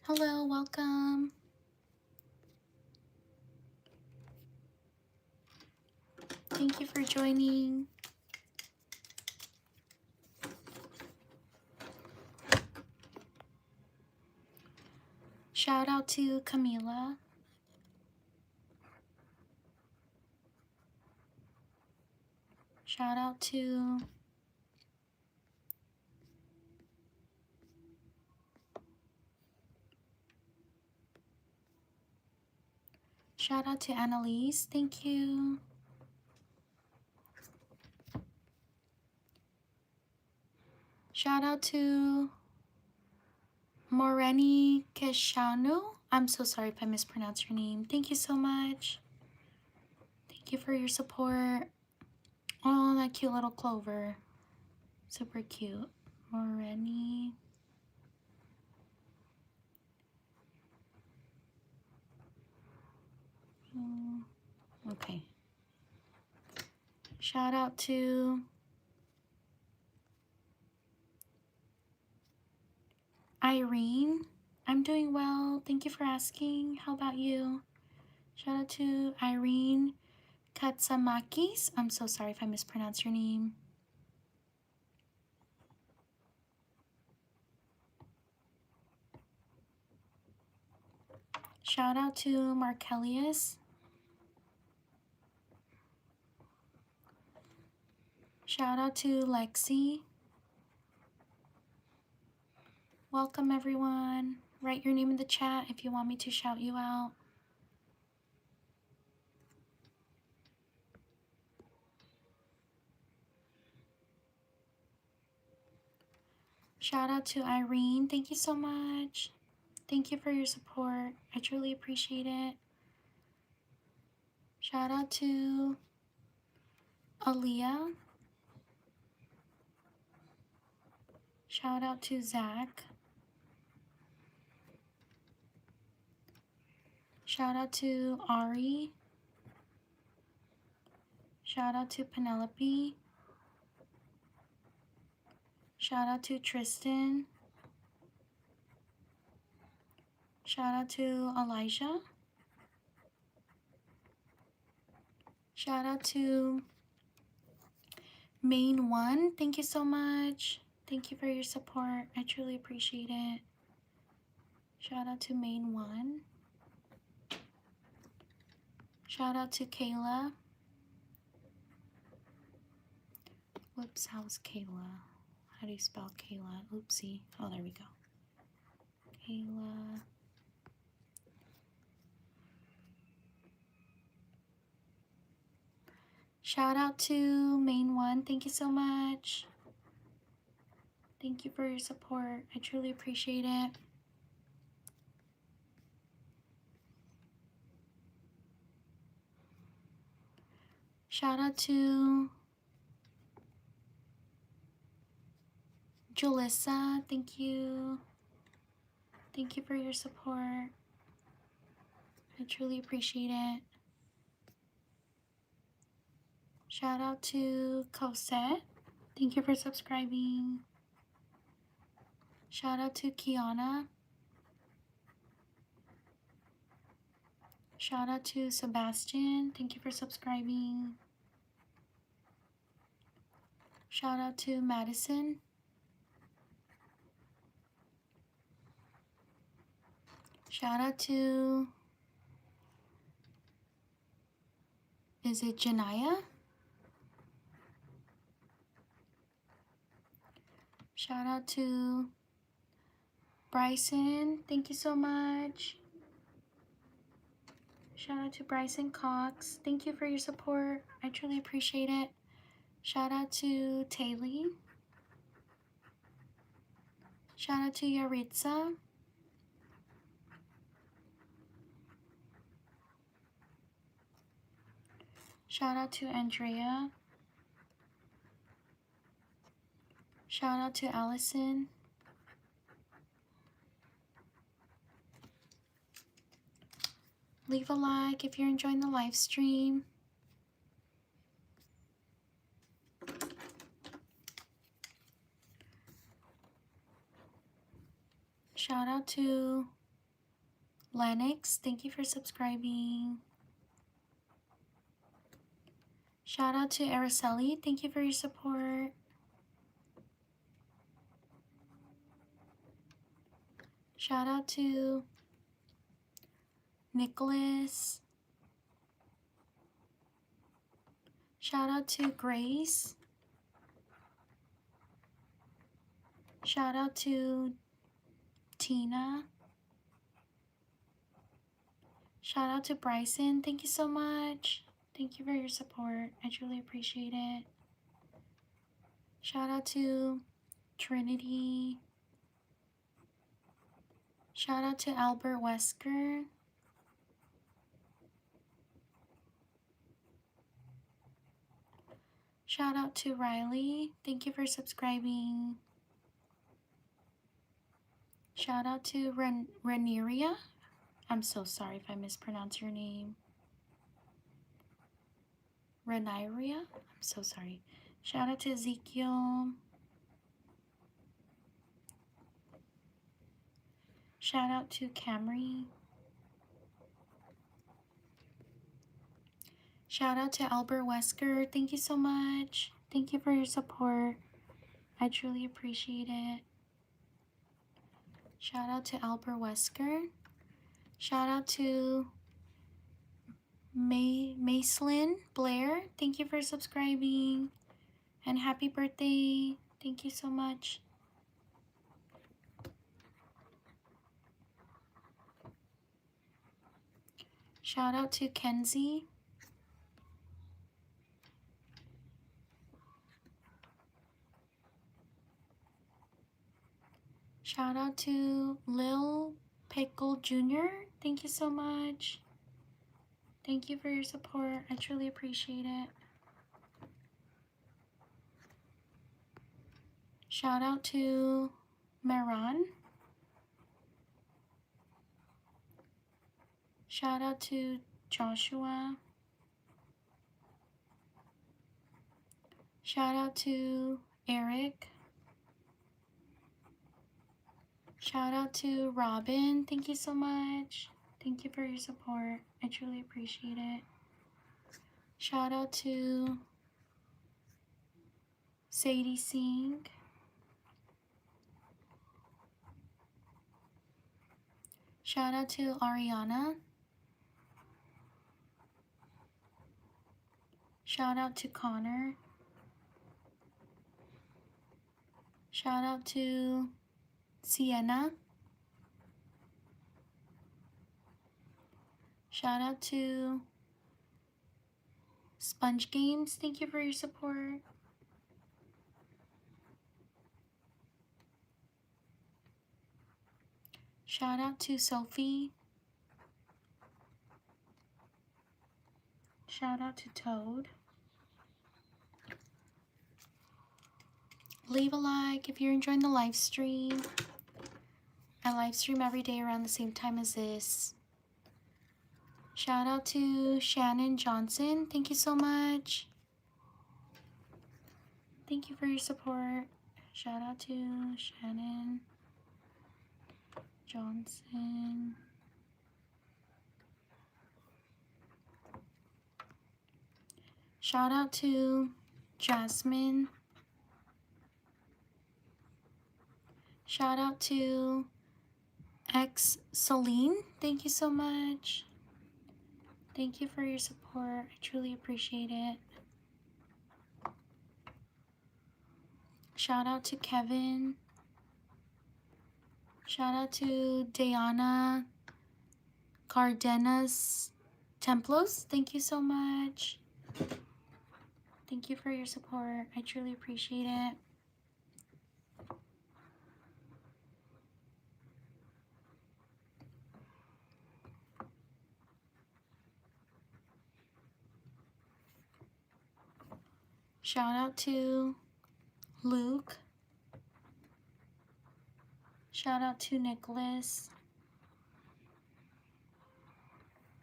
Hello, welcome. Thank you for joining. Shout out to Camila. Shout out to Annalise. Thank you. Shout out to Moreni Keshanu. I'm so sorry if I mispronounced your name. Thank you so much. Thank you for your support. Oh, that cute little clover. Super cute. Moreni. Okay. Shout out to Irene. I'm doing well. Thank you for asking. How about you? Shout out to Irene Katsamakis. I'm so sorry if I mispronounced your name. Shout out to Markellius. Shout out to Lexi. Welcome everyone. Write your name in the chat if you want me to shout you out. Shout out to Irene. Thank you so much. Thank you for your support. I truly appreciate it. Shout out to Aaliyah. Shout out to Zach. Shout out to Ari. Shout out to Penelope. Shout out to Tristan. Shout out to Elijah. Shout out to Main One. Thank you so much. Thank you for your support. I truly appreciate it. Shout out to Main One. Shout out to Kayla. Whoops, how's Kayla? How do you spell Kayla? Oopsie. Oh, there we go. Kayla. Shout out to Main One. Thank you so much. Thank you for your support. I truly appreciate it. Shout out to Julissa. Thank you. Thank you for your support. I truly appreciate it. Shout out to Cosette. Thank you for subscribing. Shout out to Kiana. Shout out to Sebastian. Thank you for subscribing. Shout out to Madison. Shout out to, is it Janaya? Shout out to Bryson. Thank you so much. Shout out to Bryson Cox. Thank you for your support. I truly appreciate it. Shout out to Taylor. Shout out to Yaritza. Shout out to Andrea. Shout out to Allison. Leave a like if you're enjoying the live stream. Shout out to Lennox, thank you for subscribing. Shout out to Araceli, thank you for your support. Shout out to Nicholas. Shout out to Grace. Shout out to Tina. Shout out to Bryson. Thank you so much. Thank you for your support. I truly appreciate it. Shout out to Trinity. Shout out to Albert Wesker. Shout out to Riley. Thank you for subscribing. Shout out to Reneria. I'm so sorry if I mispronounce your name. Reneria? I'm so sorry. Shout out to Ezekiel. Shout out to Camry. Shout out to Albert Wesker. Thank you so much. Thank you for your support. I truly appreciate it. Shout out to Albert Wesker. Shout out to Maislyn Blair. Thank you for subscribing. And happy birthday. Thank you so much. Shout out to Kenzie. Shout out to Lil Pickle Jr. Thank you so much. Thank you for your support. I truly appreciate it. Shout out to Maran. Shout out to Joshua. Shout out to Eric. Shout out to Robin. Thank you so much. Thank you for your support. I truly appreciate it. Shout out to Sadie Singh. Shout out to Ariana. Shout out to Connor. Shout out to Sienna. Shout out to Sponge Games. Thank you for your support. Shout out to Sophie. Shout out to Toad. Leave a like if you're enjoying the live stream. I live stream every day around the same time as this. Shout out to Shannon Johnson. Thank you so much. Thank you for your support. Shout out to Shannon Johnson. Shout out to Jasmine. Shout out to X Celine. Thank you so much. Thank you for your support. I truly appreciate it. Shout out to Kevin. Shout out to Diana Cardenas Templos. Thank you so much. Thank you for your support. I truly appreciate it. Shout out to Luke. Shout out to Nicholas.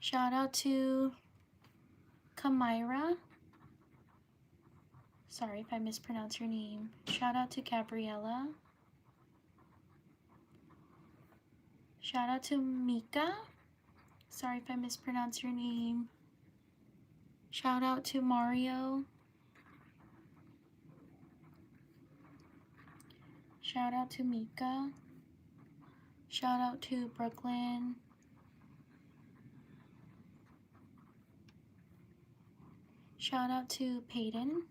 Shout out to Kamira. Sorry if I mispronounce your name. Shout out to Gabriella. Shout out to Mika. Sorry if I mispronounce your name. Shout out to Mario. Shout out to Mika. Shout out to Brooklyn. Shout out to Peyton.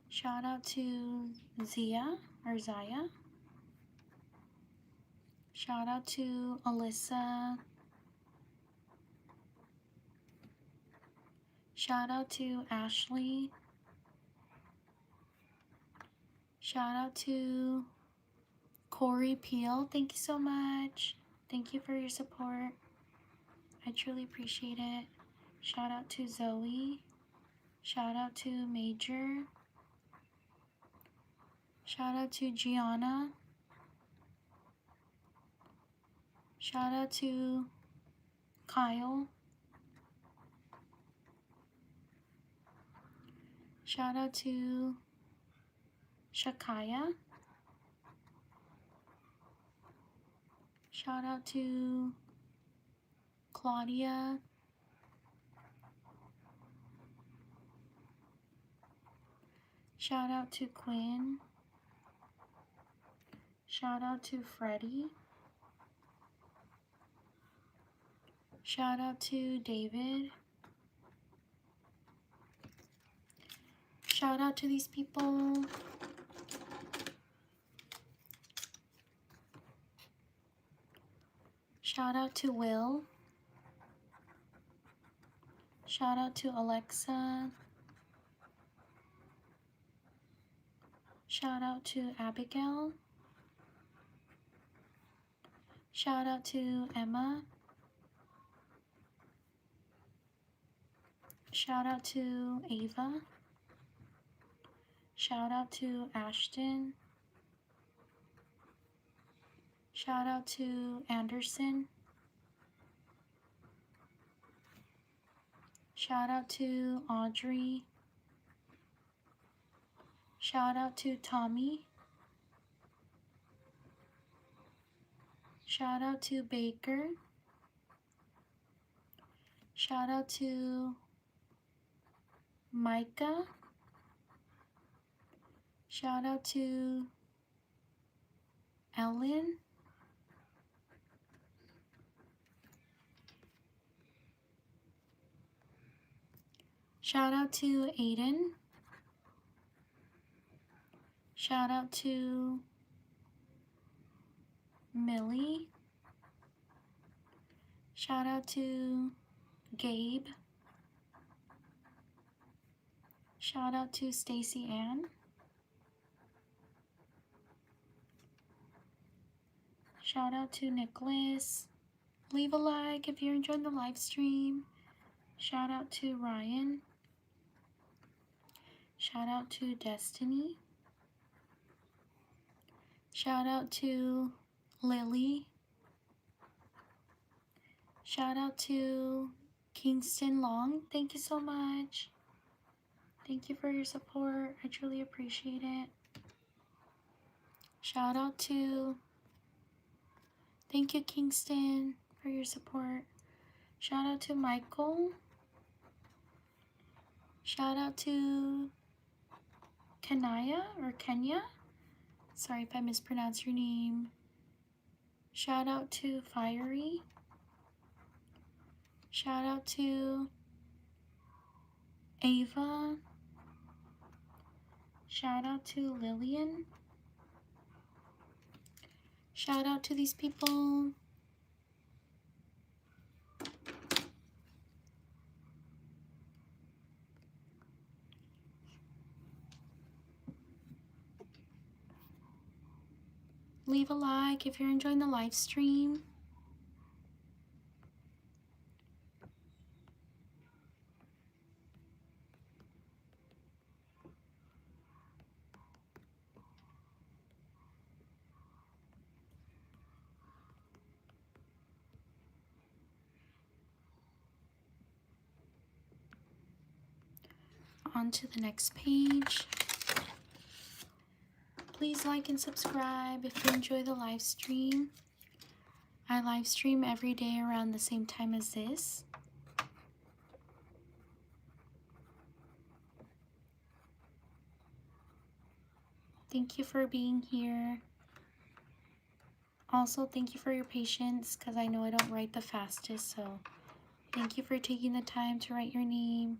Shout out to Zia or Zaya. Shout out to Alyssa. Shout out to Ashley. Shout out to Corey Peel. Thank you so much. Thank you for your support. I truly appreciate it. Shout out to Zoe. Shout out to Major. Shout out to Gianna. Shout out to Kyle. Shout out to Shakaya. Shout out to Claudia. Shout out to Quinn. Shout out to Freddie. Shout out to David. Shout out to these people. Shout out to Will. Shout out to Alexa. Shout out to Abigail. Shout out to Emma. Shout out to Ava. Shout out to Ashton. Shout out to Anderson. Shout out to Audrey. Shout out to Tommy. Shout out to Baker. Shout out to Micah. Shout out to Ellen. Shout out to Aiden. Shout out to Millie. Shout out to Gabe. Shout out to Stacy Ann. Shout out to Nicholas. Leave a like if you're enjoying the live stream. Shout out to Ryan. Shout out to Destiny. Shout out to Lily. Shout out to Kingston Long. Thank you so much. Thank you for your support. I truly appreciate it. Shout out to... Thank you, Kingston, for your support. Shout out to Michael. Shout out to Kenya or Kenya. Sorry if I mispronounce your name. Shout out to Fiery. Shout out to Ava. Shout out to Lillian. Shout out to these people. Leave a like if you're enjoying the live stream. On to the next page. Please like and subscribe if you enjoy the live stream. I I live stream every day around the same time as this. Thank you for being here. Also, thank you for your patience because I know I don't write the fastest, so thank you for taking the time to write your name.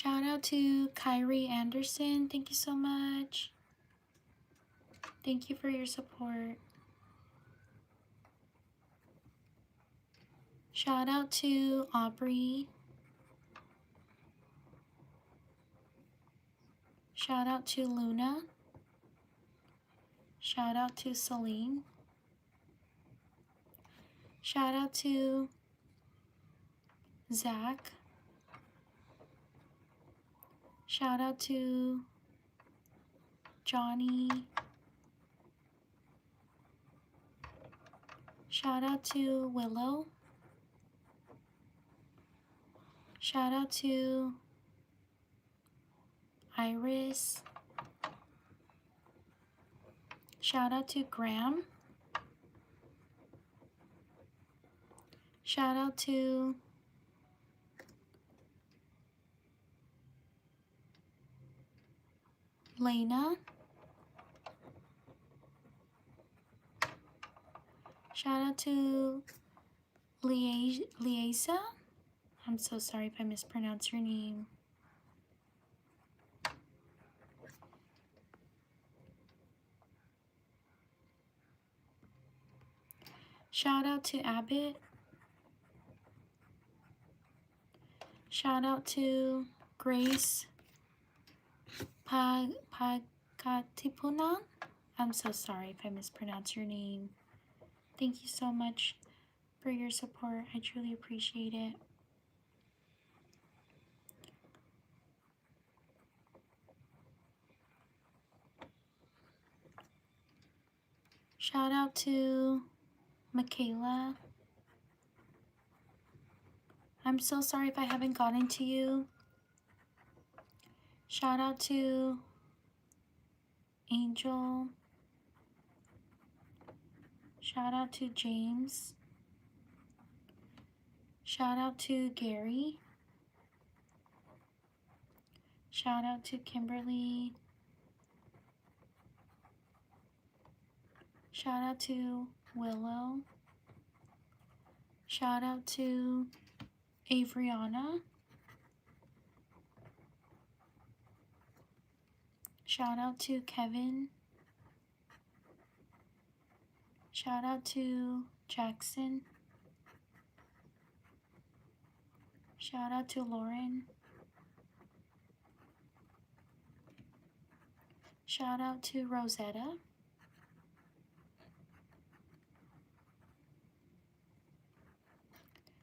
Shout out to Kyrie Anderson. Thank you so much. Thank you for your support. Shout out to Aubrey. Shout out to Luna. Shout out to Celine. Shout out to Zach. Shout out to Johnny. Shout out to Willow. Shout out to Iris. Shout out to Graham. Shout out to Lena. Shout out to Liesa. I'm so sorry if I mispronounce your name. Shout out to Abbott. Shout out to Grace Pagatipunan. I'm so sorry if I mispronounce your name. Thank you so much for your support. I truly appreciate it. Shout out to Michaela. I'm so sorry if I haven't gotten to you. Shout out to Angel. Shout out to James. Shout out to Gary. Shout out to Kimberly. Shout out to Willow. Shout out to Avriana. Shout out to Kevin. Shout out to Jackson. Shout out to Lauren. Shout out to Rosetta.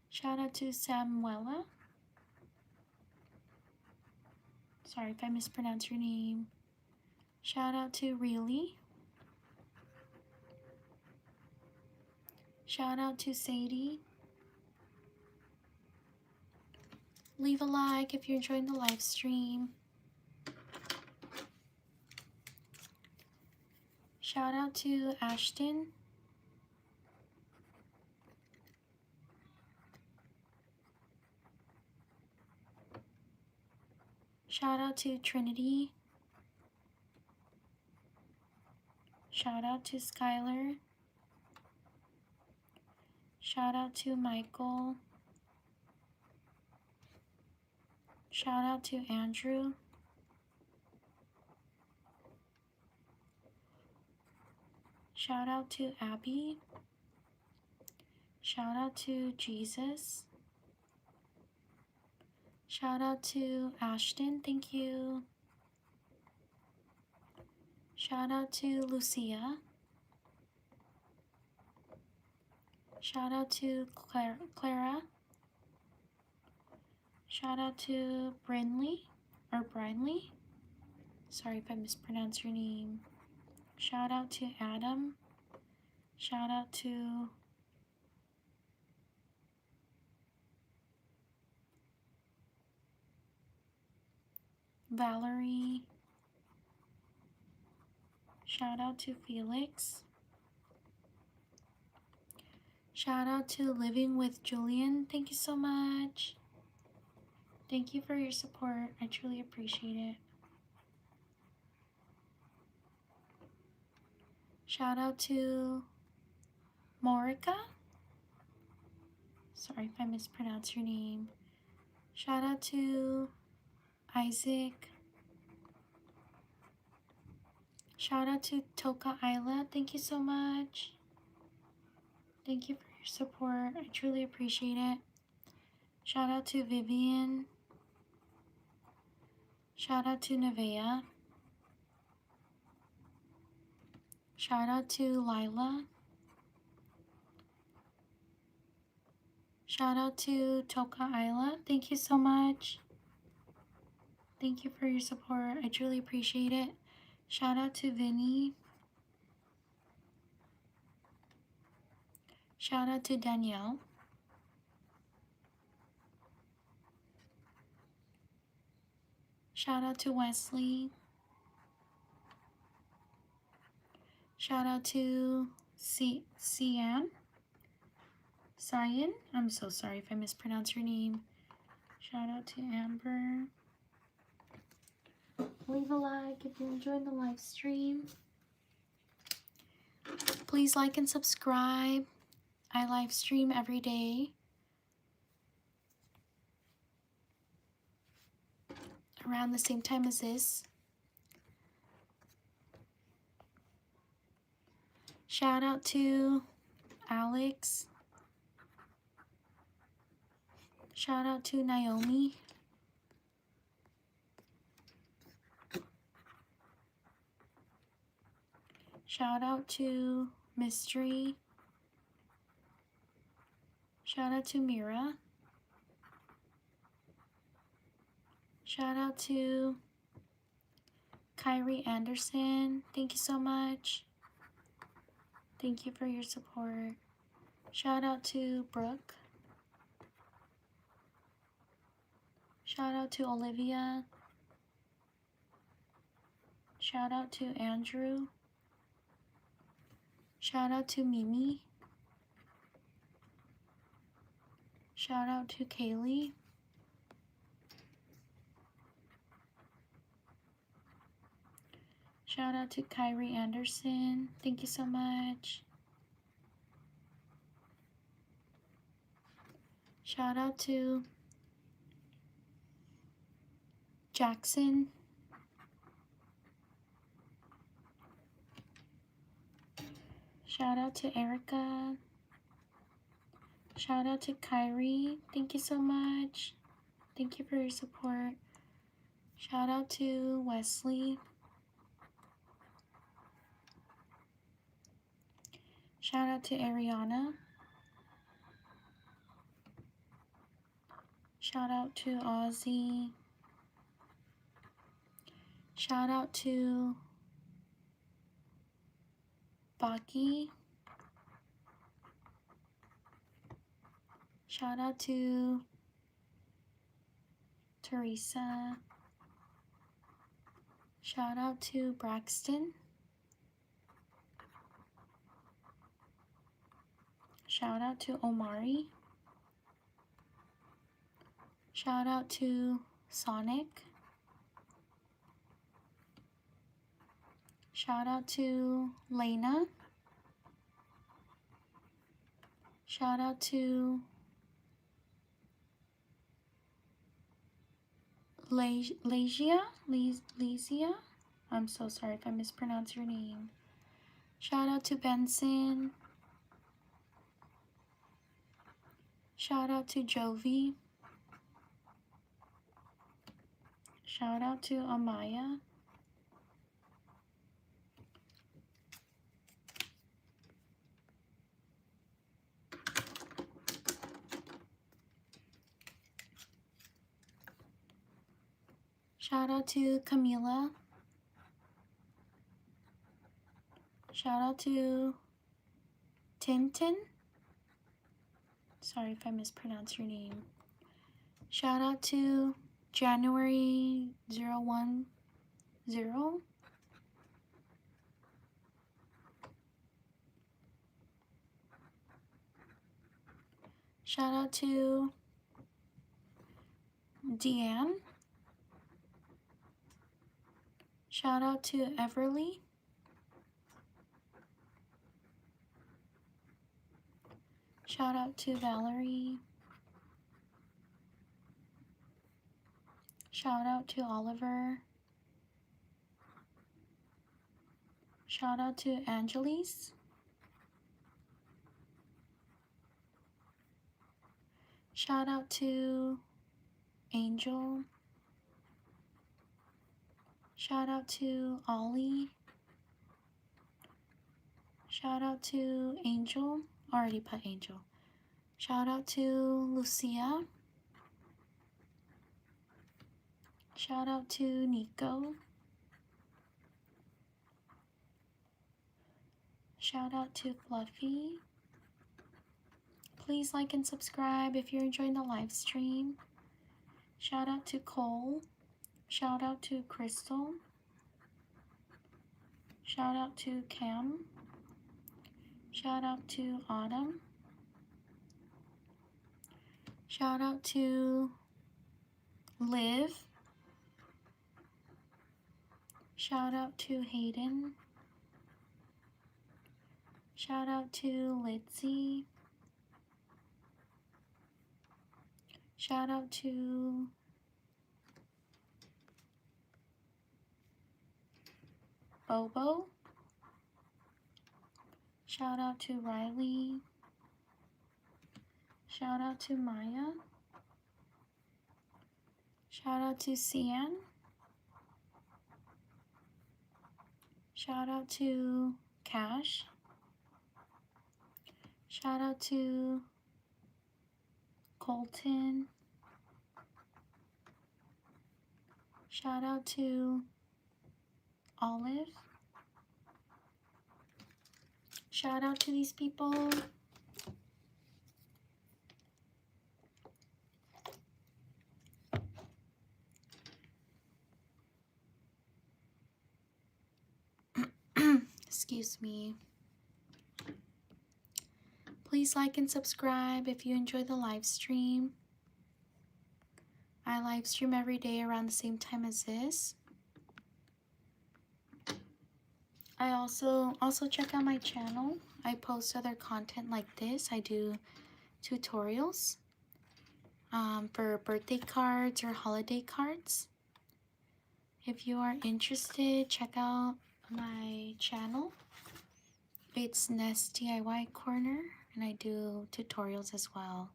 Shout out to Samuela. Sorry if I mispronounce your name. Shout out to Really. Shout out to Sadie. Leave a like if you're enjoying the live stream. Shout out to Ashton. Shout out to Trinity. Shout out to Skylar. Shout out to Michael. Shout out to Andrew. Shout out to Abby. Shout out to Jesus. Shout out to Ashton, thank you. Shout out to Lucia. Shout out to Clara. Shout out to Brinley, or Brinley. Sorry if I mispronounce your name. Shout out to Adam. Shout out to Valerie. Shout out to Felix. Shout out to Living with Julian. Thank you so much. Thank you for your support. I truly appreciate it. Shout out to Morika. Sorry if I mispronounce your name. Shout out to Isaac. Shout out to Toka Isla. Thank you so much. Thank you for your support. I truly appreciate it. Shout out to Vivian. Shout out to Nevaeh. Shout out to Lila. Shout out to Toka Isla. Thank you so much. Thank you for your support. I truly appreciate it. Shout out to Vinny. Shout out to Danielle. Shout out to Wesley. Shout out to Cyan. I'm so sorry if I mispronounce your name. Shout out to Amber. Leave a like if you enjoyed the live stream. Please like and subscribe. I live stream every day around the same time as this. Shout out to Alex. Shout out to Naomi. Shout out to Mystery. Shout out to Mira. Shout out to Kyrie Anderson. Thank you so much. Thank you for your support. Shout out to Brooke. Shout out to Olivia. Shout out to Andrew. Shout out to Mimi. Shout out to Kaylee. Shout out to Kyrie Anderson. Thank you so much. Shout out to Jackson. Shout out to Erica. Shout out to Kyrie. Thank you so much. Thank you for your support. Shout out to Wesley. Shout out to Ariana. Shout out to Ozzy. Shout out to Baki. Shout out to Teresa. Shout out to Braxton. Shout out to Omari. Shout out to Sonic. Shout out to Lena. Shout out to Lesia. I'm so sorry if I mispronounce your name. Shout out to Benson. Shout out to Jovi. Shout out to Amaya. Shout out to Camila. Shout out to Tintin. Sorry if I mispronounce your name. Shout out to January 010. Shout out to Deanne. Shout out to Everly. Shout out to Valerie. Shout out to Oliver. Shout out to Angeles. Shout out to Angel. Shout out to Ollie. Shout out to Angel. Already put Angel. Shout out to Lucia. Shout out to Nico. Shout out to Fluffy. Please like and subscribe if you're enjoying the live stream. Shout out to Cole. Shout out to Crystal. Shout out to Cam. Shout out to Autumn. Shout out to Liv. Shout out to Hayden. Shout out to Litzy. Shout out to Bobo. Shout out to Riley. Shout out to Maya. Shout out to Cian. Shout out to Cash. Shout out to Colton. Shout out to Olive. Shout out to these people. Excuse me. Please like and subscribe if you enjoy the live stream. I live stream every day around the same time as this. I also check out my channel. I post other content like this. I do tutorials for birthday cards or holiday cards. If you are interested, check out my channel. It's Nest DIY Corner, and I do tutorials as well.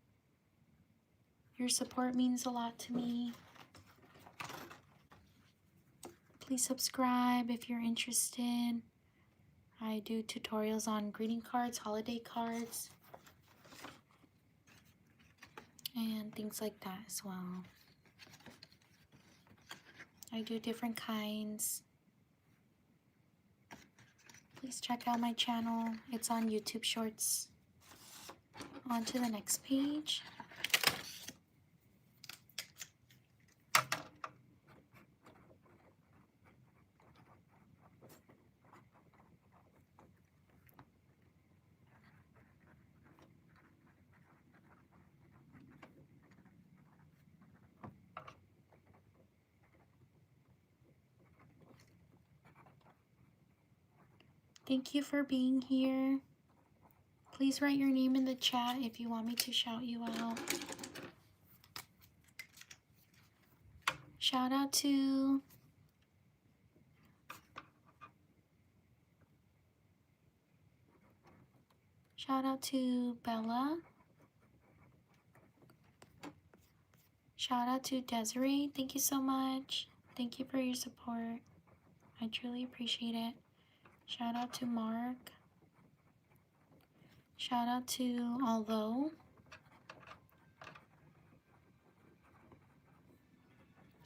Your support means a lot to me. Please subscribe if you're interested. I do tutorials on greeting cards, holiday cards, and things like that as well. I do different kinds. Please check out my channel. It's on YouTube Shorts. On to the next page. Thank you for being here. Please write your name in the chat if you want me to shout you out. Shout out to Bella. Shout out to Desiree. Thank you so much. Thank you for your support. I truly appreciate it. Shout out to Mark. Shout out to Although.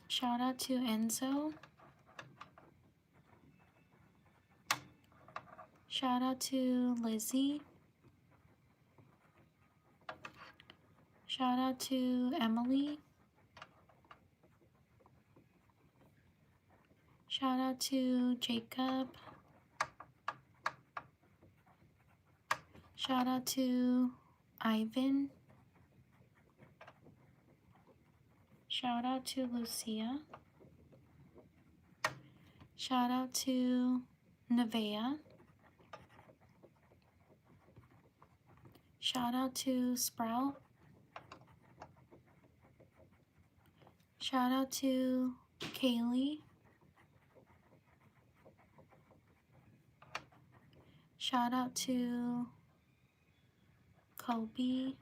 Shout out to Enzo. Shout out to Lizzie. Shout out to Emily. Shout out to Jacob. Shout out to Ivan. Shout out to Lucia. Shout out to Nevea. Shout out to Sprout. Shout out to Kaylee. Shout out to Kobe.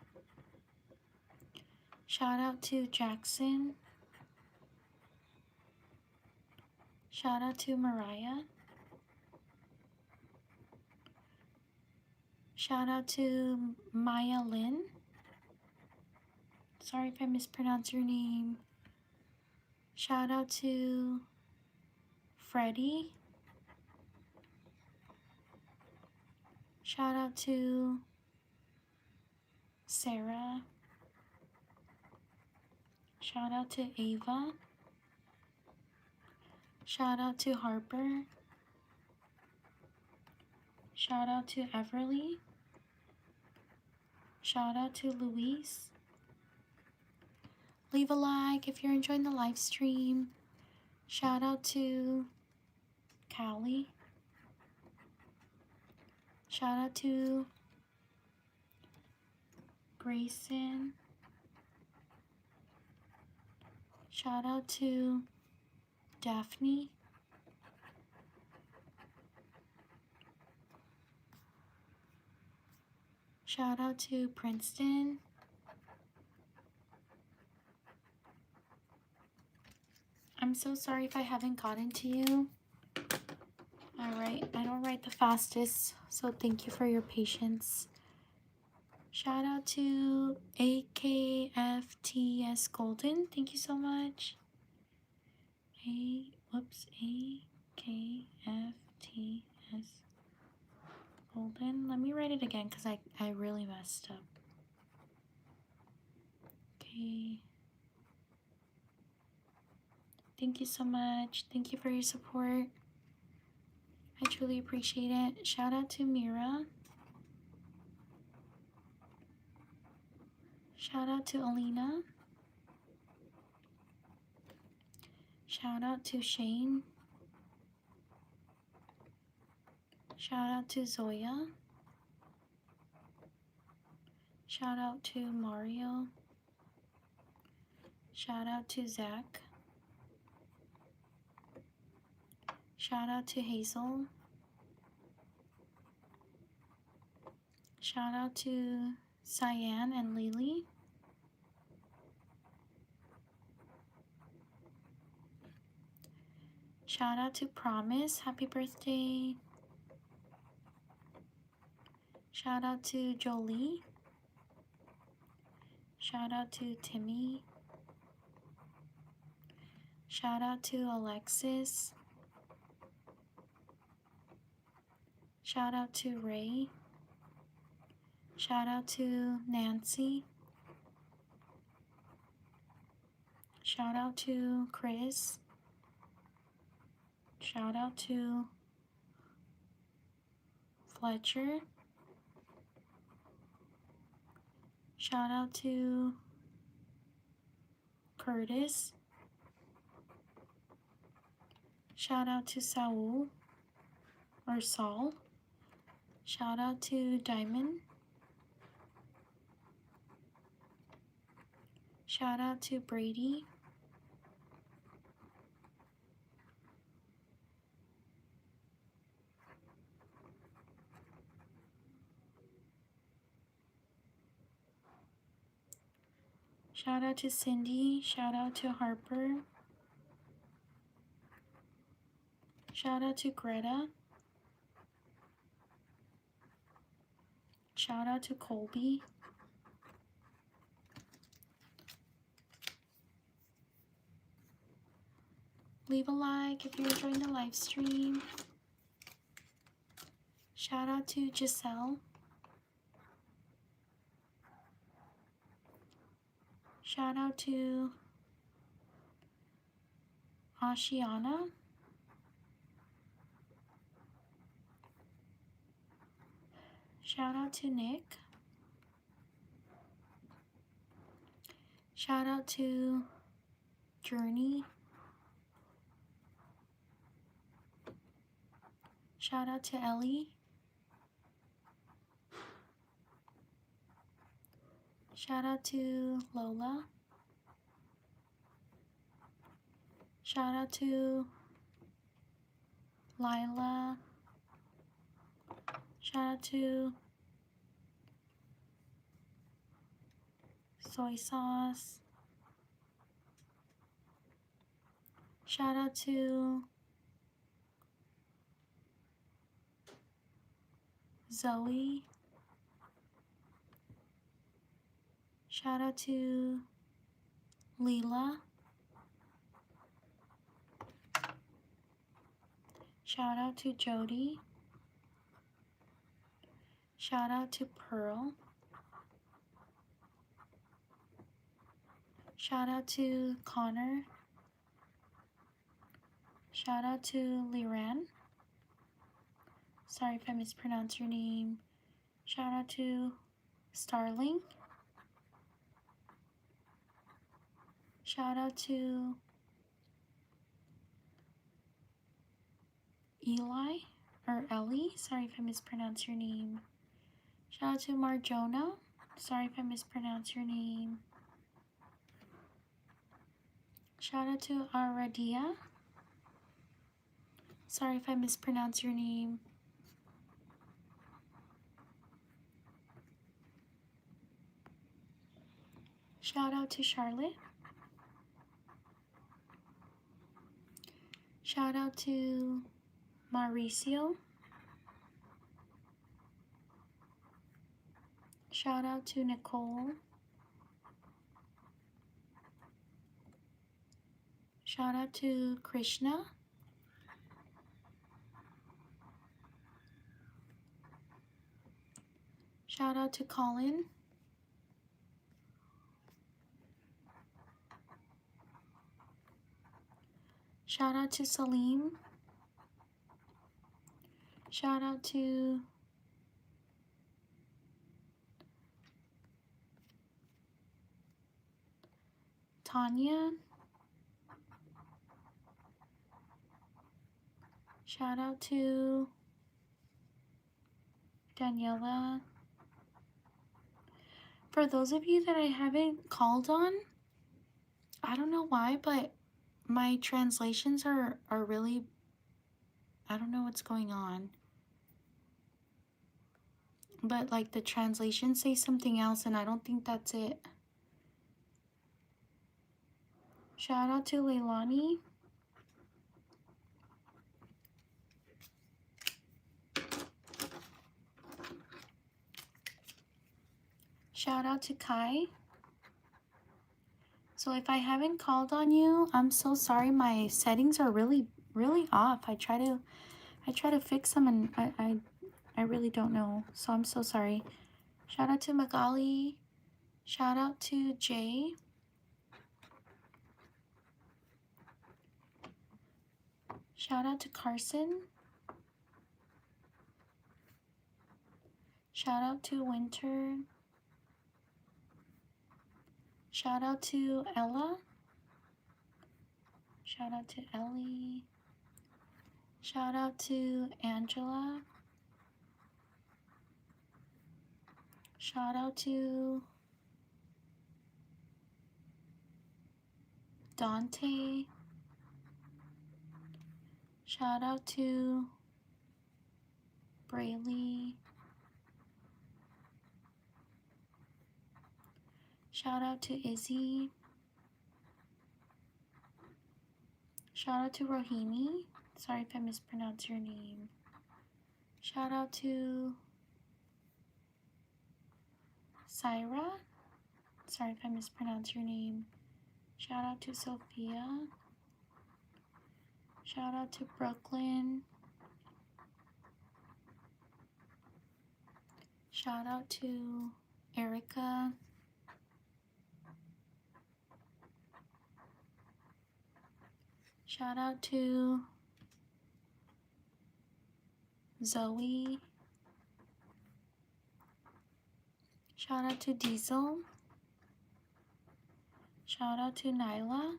Shout out to Jackson. Shout out to Mariah. Shout out to Maya Lynn. Sorry if I mispronounce your name. Shout out to Freddie. Shout out to Sarah. Shout out to Ava. Shout out to Harper. Shout out to Everly. Shout out to Luis. Leave a like if you're enjoying the live stream. Shout out to Callie. Shout out to Grayson. Shout out to Daphne. Shout out to Princeton. I'm so sorry if I haven't gotten to you. Alright, I don't write the fastest, so thank you for your patience. Shout out to AKFTS Golden. Thank you so much. AKFTS Golden. Let me write it again because I really messed up. Okay. Thank you so much. Thank you for your support. I truly appreciate it. Shout out to Mira. Shout out to Alina. Shout out to Shane. Shout out to Zoya. Shout out to Mario. Shout out to Zach. Shout out to Hazel. Shout out to Cyan and Lily. Shout out to Promise. Happy birthday. Shout out to Jolie. Shout out to Timmy. Shout out to Alexis. Shout out to Ray. Shout out to Nancy. Shout out to Chris. Shout out to Fletcher. Shout out to Curtis. Shout out to Saul or Saul. Shout out to Diamond. Shout out to Brady. Shout out to Cindy. Shout out to Harper. Shout out to Greta. Shout out to Colby. Leave a like if you're enjoying the live stream. Shout out to Giselle. Shout out to Ashiana. Shout out to Nick. Shout out to Journey. Shout out to Ellie. Shout out to Lola. Shout out to Lila. Shout out to Soy Sauce. Shout out to Zoe. Shout out to Leela. Shout out to Jody. Shout out to Pearl. Shout out to Connor. Shout out to Liran. Sorry if I mispronounced your name. Shout out to Starling. Shout out to Eli or Ellie. Sorry if I mispronounced your name. Shout out to Marjona. Sorry if I mispronounced your name. Shout out to Aradia. Sorry if I mispronounced your name. Shout out to Charlotte. Shout out to Mauricio. Shout out to Nicole. Shout out to Krishna. Shout out to Colin. Shout out to Salim. Shout out to Tanya. Shout out to Daniela. For those of you that I haven't called on, I don't know why, but my translations are really, I don't know what's going on. But like the translations say something else and I don't think that's it. Shout out to Leilani. Shout out to Kai. So if I haven't called on you, I'm so sorry. My settings are really off. I try to fix them and I really don't know. So I'm so sorry. Shout out to Magali. Shout out to Jay. Shout out to Carson. Shout out to Winter. Shout out to Ella. Shout out to Ellie. Shout out to Angela. Shout out to Dante. Shout out to Braylee. Shout out to Izzy. Shout out to Rohini. Sorry if I mispronounced your name. Shout out to Syra. Sorry if I mispronounced your name. Shout out to Sophia. Shout out to Brooklyn. Shout out to Erica. Shout out to Zoe. Shout out to Diesel. Shout out to Nyla.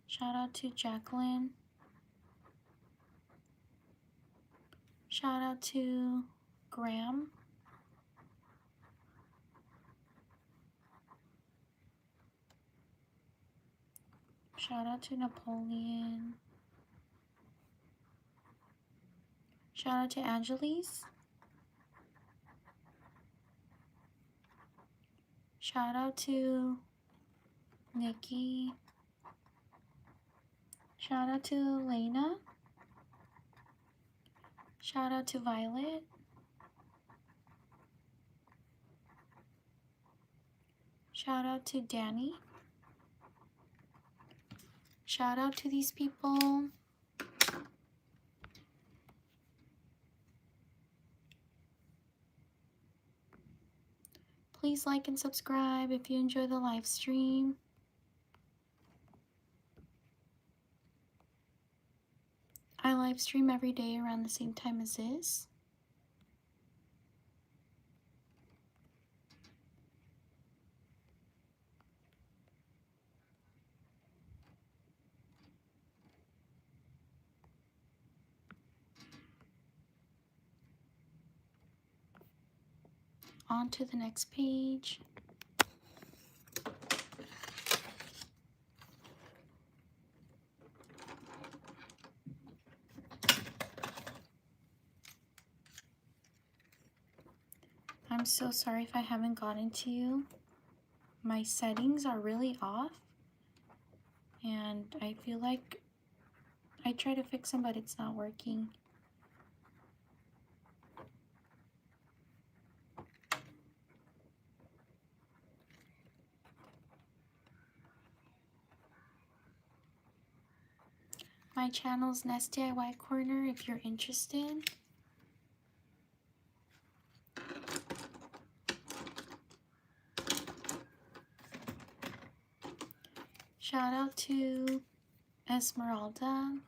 Shout out to Jacqueline. Shout out to Graham. Shout out to Napoleon. Shout out to Angeles. Shout out to Nikki. Shout out to Lena. Shout out to Violet. Shout out to Danny. Shout out to these people. Please like and subscribe if you enjoy the live stream. I live stream every day around the same time as this. On to the next page. I'm so sorry if I haven't gotten to you. My settings are really off, and I feel like I try to fix them, but it's not working. My channel's Nest DIY Corner if you're interested. Shout out to Esmeralda.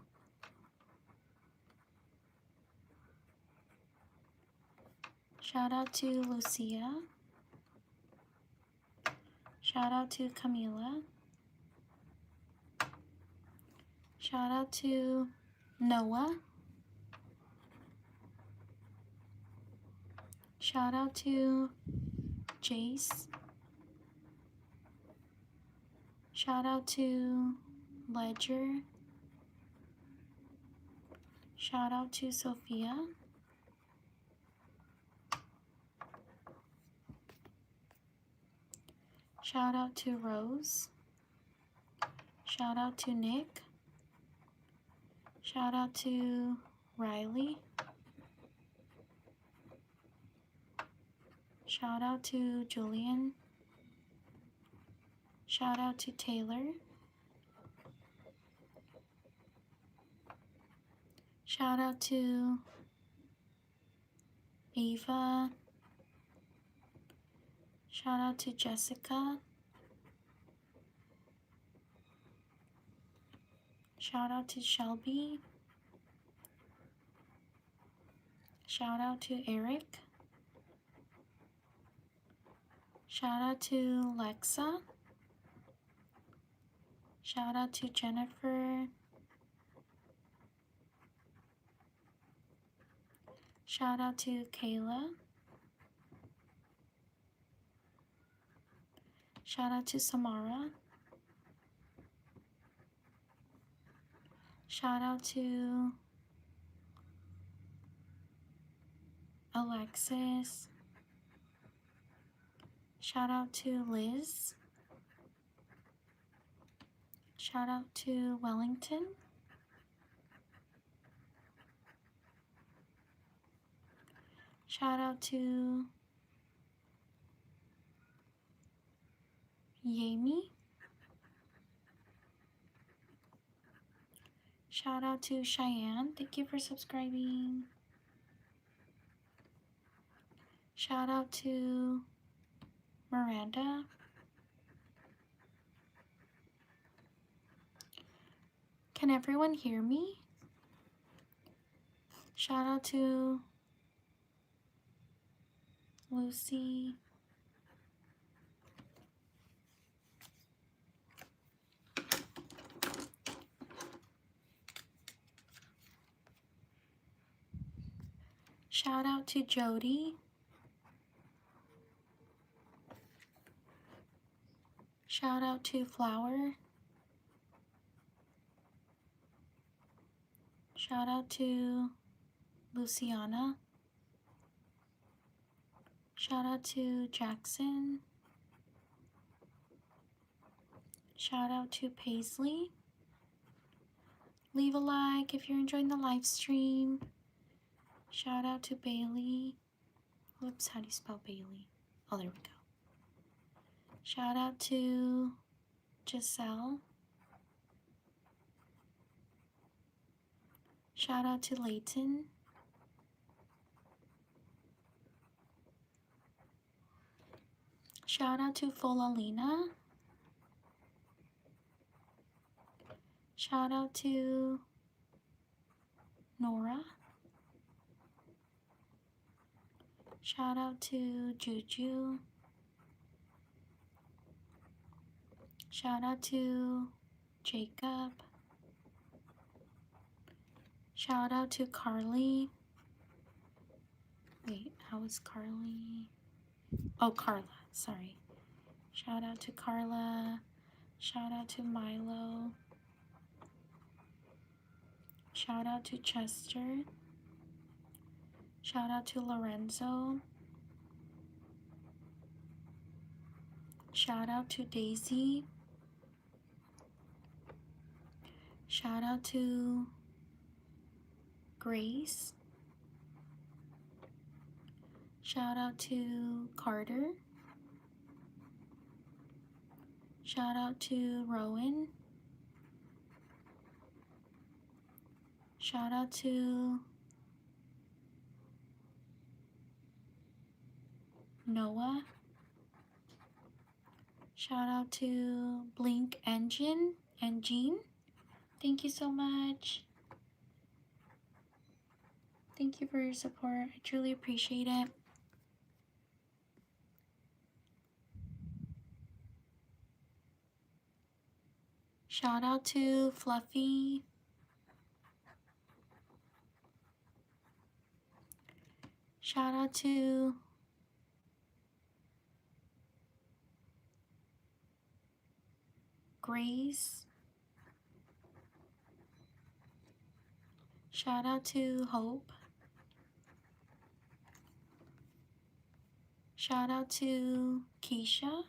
Shout out to Lucia. Shout out to Camila. Shout out to Noah. Shout out to Jace. Shout out to Ledger. Shout out to Sophia. Shout out to Rose. Shout out to Nick. Shout out to Riley. Shout out to Julian. Shout out to Taylor. Shout out to Eva. Shout out to Jessica. Shout out to Shelby. Shout out to Eric. Shout out to Lexa. Shout out to Jennifer. Shout out to Kayla. Shout out to Samara. Shout out to Alexis. Shout out to Liz. Shout out to Wellington. Shout out to Yami. Shout out to Cheyenne. Thank you for subscribing. Shout out to Miranda. Can everyone hear me? Shout out to Lucy. Shout out to Jody. Shout out to Flower. Shout out to Luciana. Shout out to Jackson. Shout out to Paisley. Leave a like if you're enjoying the live stream. Shout out to Bailey. Whoops, how do you spell Bailey? Oh, there we go. Shout out to Giselle. Shout out to Layton. Shout out to Folalina. Shout out to Nora. Shout out to Juju. Shout out to Jacob. Shout out to Carly. Wait, how is Carly? Oh, Carla, sorry. Shout out to Carla. Shout out to Milo. Shout out to Chester. Shout out to Lorenzo. Shout out to Daisy. Shout out to Grace. Shout out to Carter. Shout out to Rowan. Shout out to Noah. Shout out to Blink Engine and Jean. Thank you so much. Thank you for your support. I truly appreciate it. Shout out to Fluffy. Shout out to Grace. Shout out to Hope. Shout out to Keisha.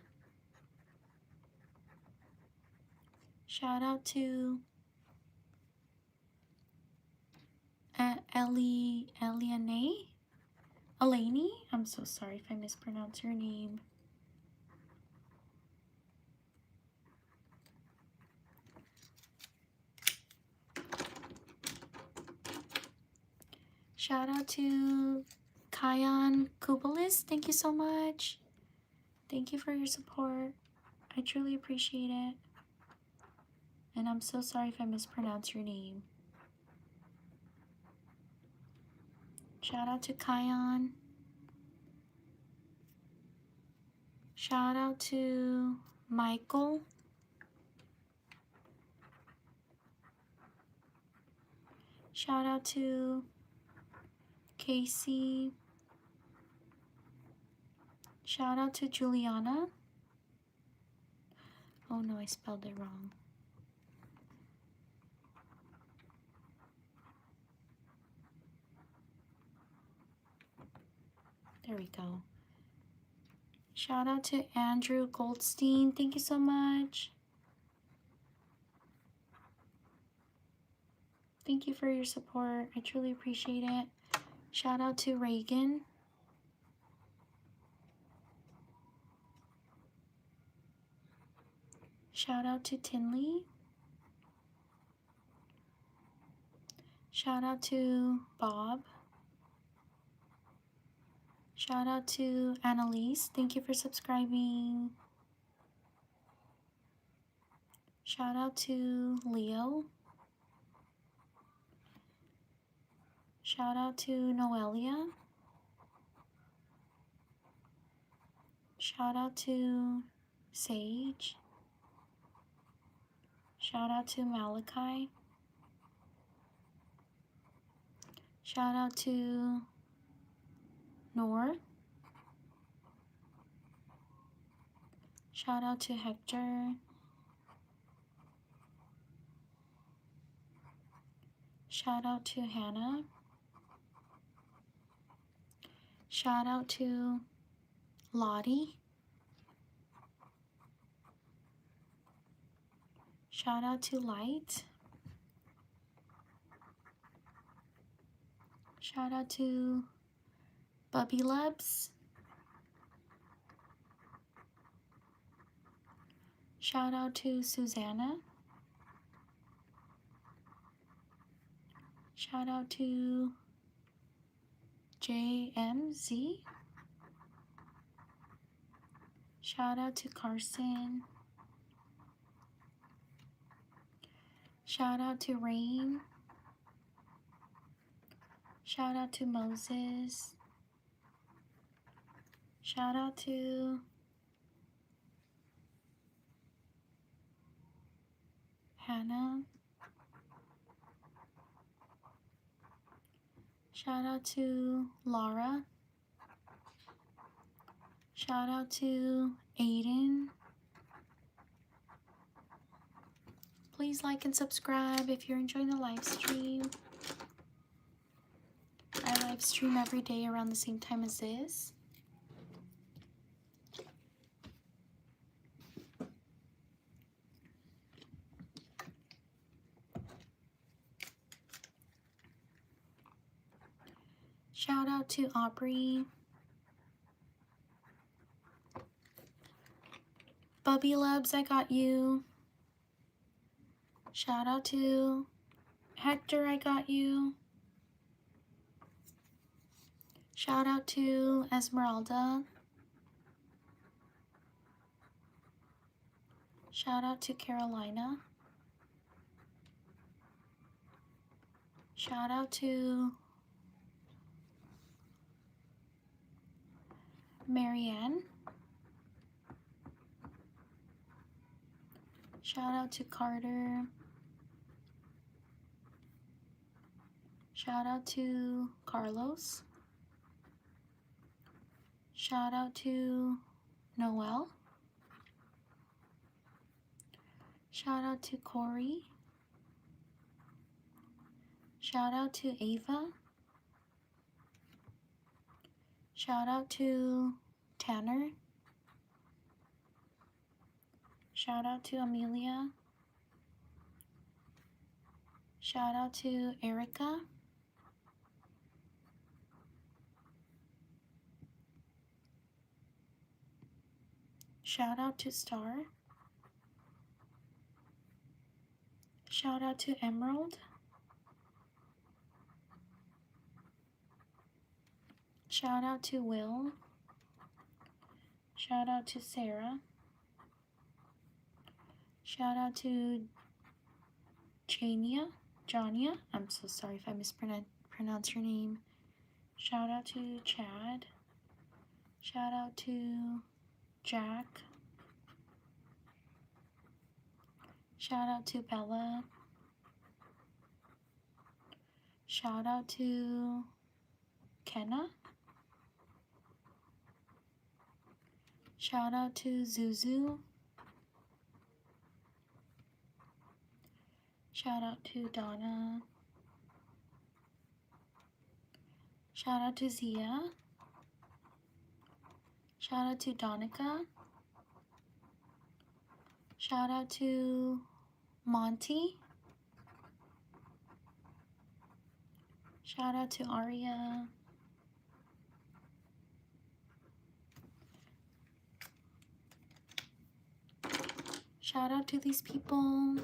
Shout out to Eleni. I'm so sorry if I mispronounce your name. Shout out to Kion Kubalis. Thank you so much. Thank you for your support. I truly appreciate it. And I'm so sorry if I mispronounce your name. Shout out to Kion. Shout out to Michael. Shout out to Casey. Shout out to Juliana. Oh no, I spelled it wrong. There we go. Shout out to Andrew Goldstein. Thank you so much. Thank you for your support. I truly appreciate it. Shout out to Reagan. Shout out to Tinley. Shout out to Bob. Shout out to Annalise. Thank you for subscribing. Shout out to Leo. Shout out to Noelia. Shout out to Sage. Shout out to Malachi. Shout out to Nor. Shout out to Hector. Shout out to Hannah. Shout out to Lottie. Shout out to Light. Shout out to Bubby Lubs. Shout out to Susanna. Shout out to JMZ. Shout out to Carson. Shout out to Rain. Shout out to Moses. Shout out to Hannah. Shout out to Laura. Shout out to Aiden. Please like and subscribe if you're enjoying the live stream. I live stream every day around the same time as this. Shout out to Aubrey. Bubby Lubs, I got you. Shout out to Hector, I got you. Shout out to Esmeralda. Shout out to Carolina. Shout out to Marianne. Shout out to Carter. Shout out to Carlos. Shout out to Noel. Shout out to Corey. Shout out to Ava. Shout out to Tanner. Shout out to Amelia. Shout out to Erica. Shout out to Star. Shout out to Emerald. Shout out to Will. Shout out to Sarah. Shout out to Jania. I'm so sorry if I mispronounce your name. Shout out to Chad. Shout out to Jack. Shout out to Bella. Shout out to Kenna. Shout out to Zuzu. Shout out to Donna. Shout out to Zia. Shout out to Donica. Shout out to Monty. Shout out to Aria. Shout out to these people.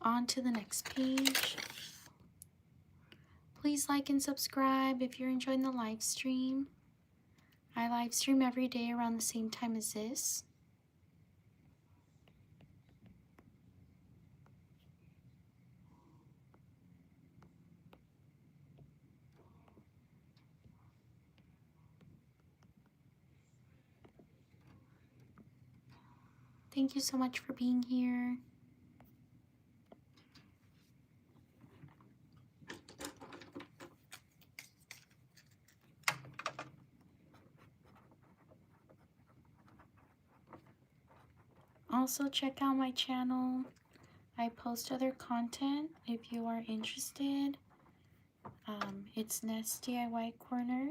On to the next page. Please like and subscribe if you're enjoying the live stream. I live stream every day around the same time as this. Thank you so much for being here. Also, check out my channel. I post other content if you are interested. It's Nest DIY Corner.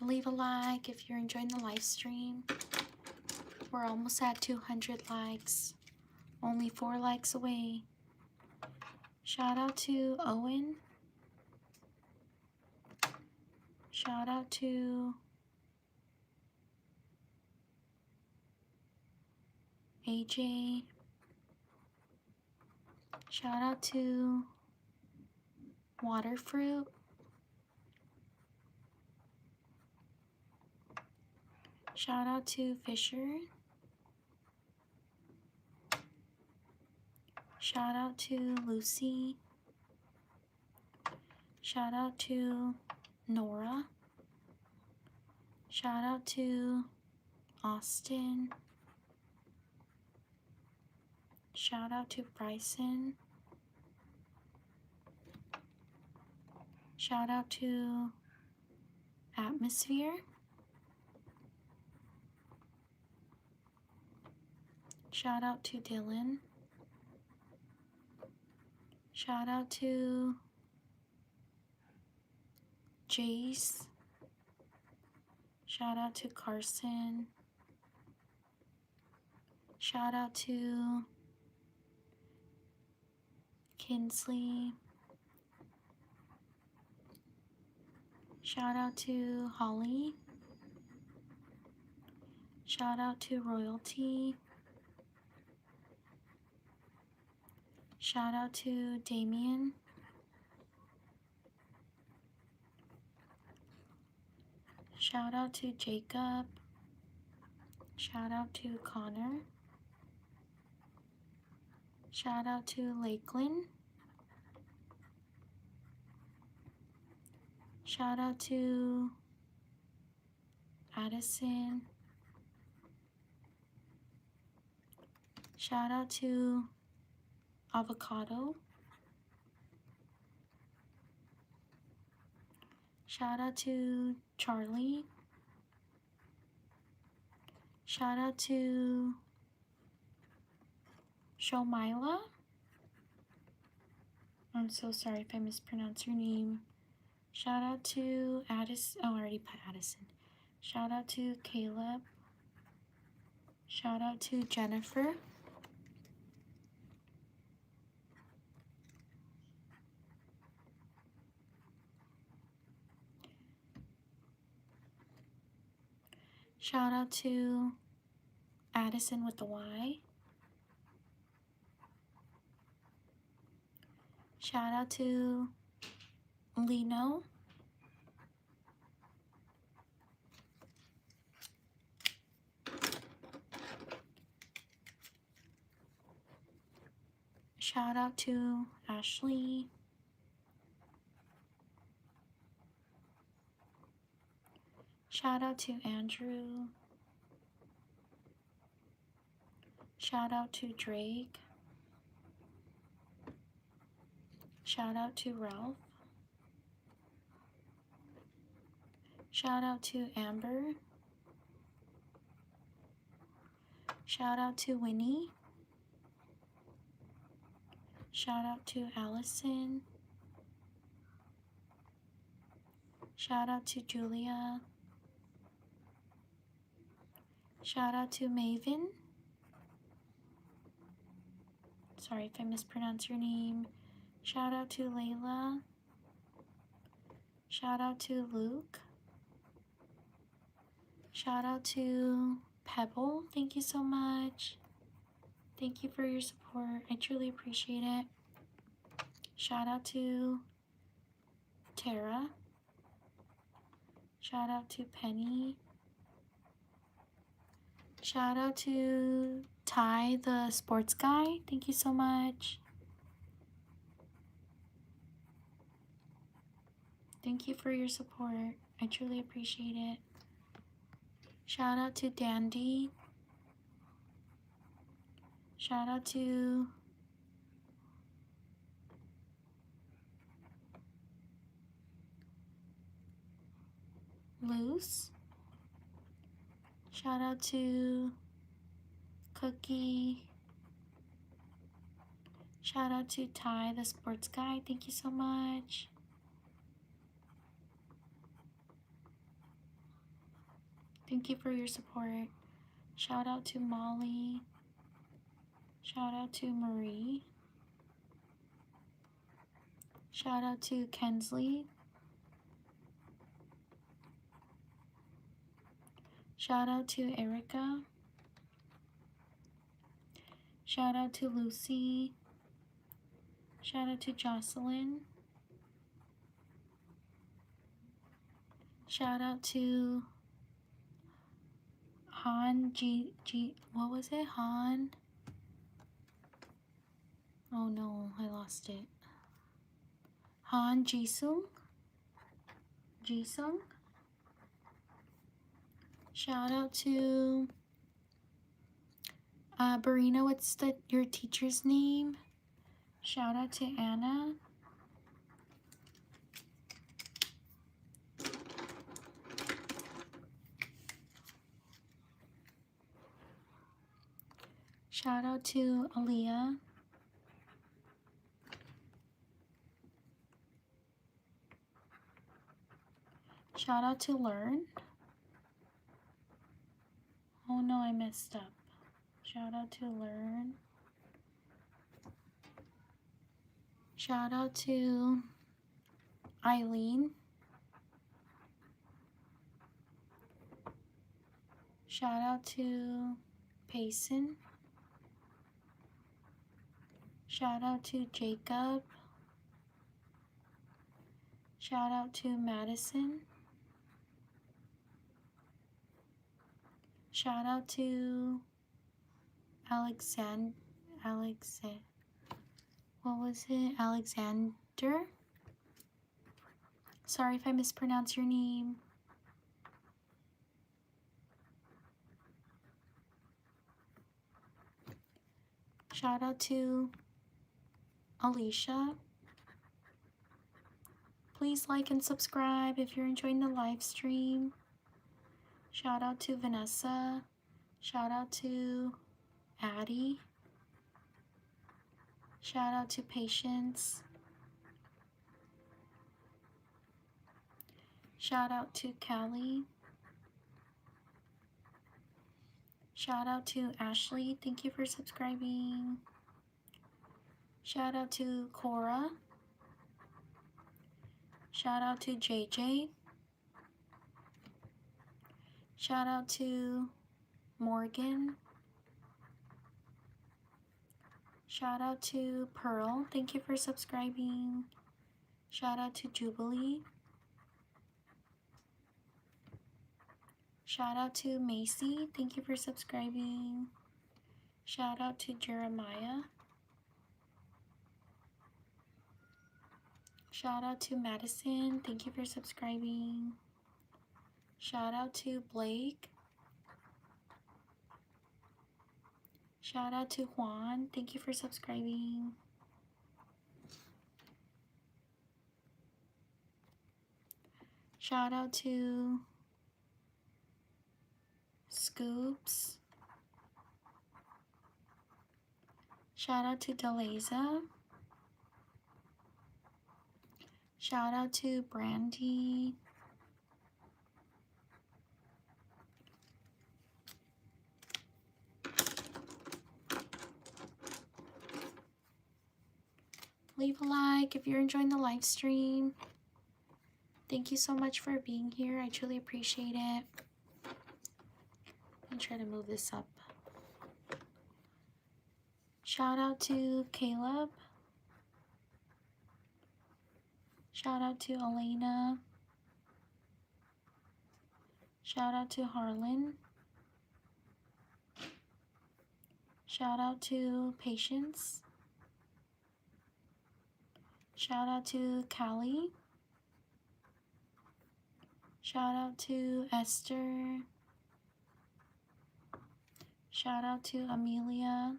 Leave a like if you're enjoying the live stream. We're almost at 200 likes. Only 4 likes away. Shout out to Owen. Shout out to AJ. Shout out to Waterfruit. Shout out to Fisher. Shout out to Lucy. Shout out to Nora. Shout out to Austin. Shout out to Bryson. Shout out to Atmosphere. Shout out to Dylan. Shout out to Jace. Shout out to Carson. Shout out to Kinsley. Shout out to Holly. Shout out to Royalty. Shout out to Damien. Shout out to Jacob. Shout out to Connor. Shout out to Lakeland. Shout out to Addison. Shout out to Avocado. Shout out to Charlie. Shout out to Shomila. I'm so sorry if I mispronounce your name. Shout out to Addison. Oh, I already put Addison. Shout out to Caleb. Shout out to Jennifer. Shout out to Addison with the Y. Shout out to Lino. Shout out to Ashley. Shout out to Andrew. Shout out to Drake. Shout out to Ralph. Shout out to Amber. Shout out to Winnie. Shout out to Allison. Shout out to Julia. Shout out to Maven. Sorry if I mispronounce your name. Shout out to Layla. Shout out to Luke. Shout out to Pebble. Thank you so much. Thank you for your support. I truly appreciate it. Shout out to Tara. Shout out to Penny. Shout out to Ty, the sports guy. Thank you so much. Thank you for your support. I truly appreciate it. Shout out to Dandy. Shout out to Loose. Shout out to Cookie. Shout out to Ty, the sports guy. Thank you so much. Thank you for your support. Shout out to Molly. Shout out to Marie. Shout out to Kensley. Shout out to Erica. Shout out to Lucy. Shout out to Jocelyn. Shout out to Han what was it? Han? Oh no, I lost it. Han Jisung. Jisung. Shout out to Barina, what's your teacher's name? Shout out to Anna. Shout out to Aaliyah. Shout out to Learn. Oh no, I messed up. Shout out to Learn. Shout out to Eileen. Shout out to Payson. Shout out to Jacob. Shout out to Madison. Shout out to Alexander. What was it? Alexander? Sorry if I mispronounce your name. Shout out to Alicia. Please like and subscribe if you're enjoying the live stream. Shout out to Vanessa. Shout out to Addie. Shout out to Patience. Shout out to Callie. Shout out to Ashley. Thank you for subscribing. Shout out to Cora. Shout out to JJ. Shout out to Morgan. Shout out to Pearl. Thank you for subscribing. Shout out to Jubilee. Shout out to Macy. Thank you for subscribing. Shout out to Jeremiah. Shout out to Madison. Thank you for subscribing. Shout out to Blake. Shout out to Juan. Thank you for subscribing. Shout out to Scoops. Shout out to Deleza. Shout out to Brandy. Leave a like if you're enjoying the live stream. Thank you so much for being here. I truly appreciate it. I'll try to move this up. Shout out to Caleb. Shout out to Elena. Shout out to Harlan. Shout out to Patience. Shout out to Callie. Shout out to Esther. Shout out to Amelia.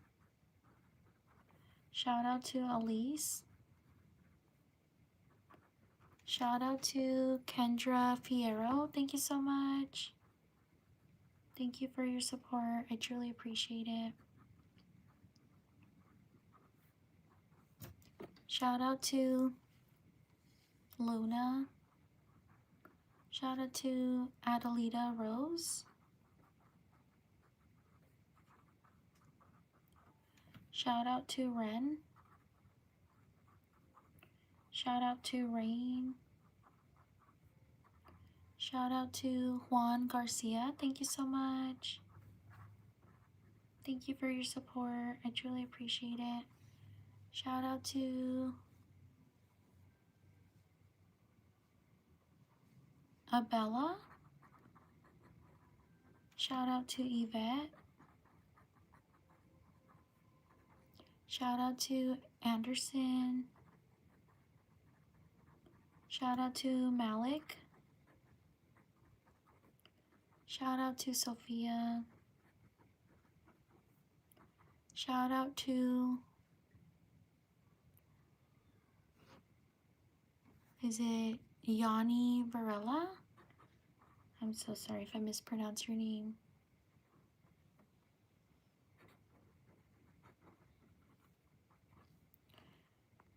Shout out to Elise. Shout out to Kendra Fierro. Thank you so much. Thank you for your support. I truly appreciate it. Shout out to Luna. Shout out to Adelita Rose. Shout out to Ren. Shout out to Rain. Shout out to Juan Garcia. Thank you so much. Thank you for your support. I truly appreciate it. Shout out to Abella. Shout out to Yvette. Shout out to Anderson. Shout out to Malik. Shout out to Sophia. Shout out to, is it Yanni Varela? I'm so sorry if I mispronounce your name.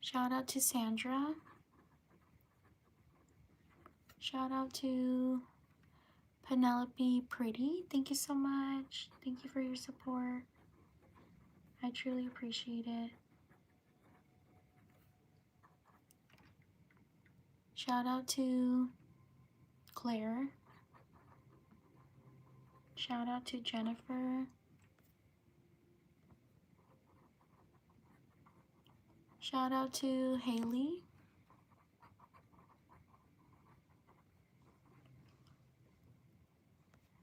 Shout out to Sandra. Shout out to Penelope Pretty. Thank you so much. Thank you for your support. I truly appreciate it. Shout out to Claire. Shout out to Jennifer. Shout out to Haley.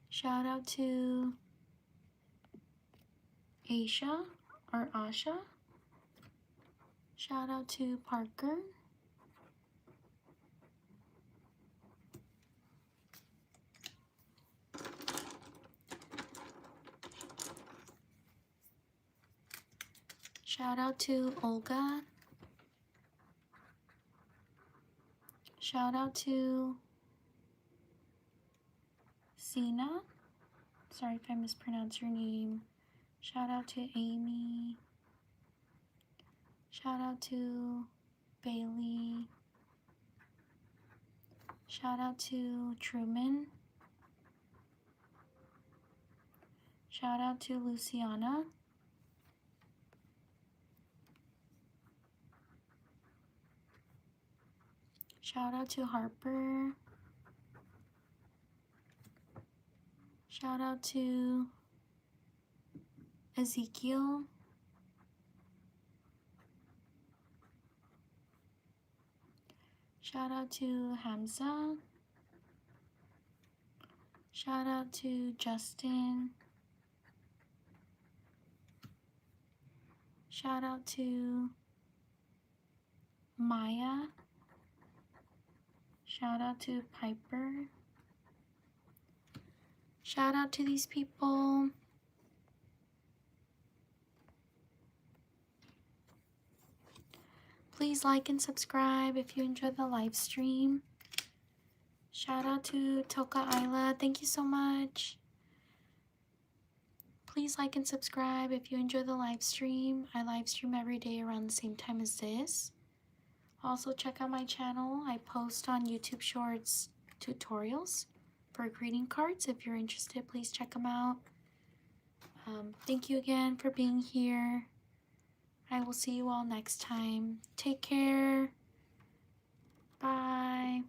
Shout out to Aisha or Asha. Shout out to Parker. Shout out to Olga. Shout out to Sina. Sorry if I mispronounce your name. Shout out to Amy. Shout out to Bailey. Shout out to Truman. Shout out to Luciana. Shout out to Harper. Shout out to Ezekiel. Shout out to Hamza. Shout out to Justin. Shout out to Maya. Shout out to Piper. Shout out to these people. Please like and subscribe if you enjoyed the live stream. Shout out to Toka Isla. Thank you so much. Please like and subscribe if you enjoy the live stream. I live stream every day around the same time as this. Also check out my channel. I post on YouTube Shorts tutorials for greeting cards. If you're interested, please check them out. Thank you again for being here. I will see you all next time. Take care. Bye.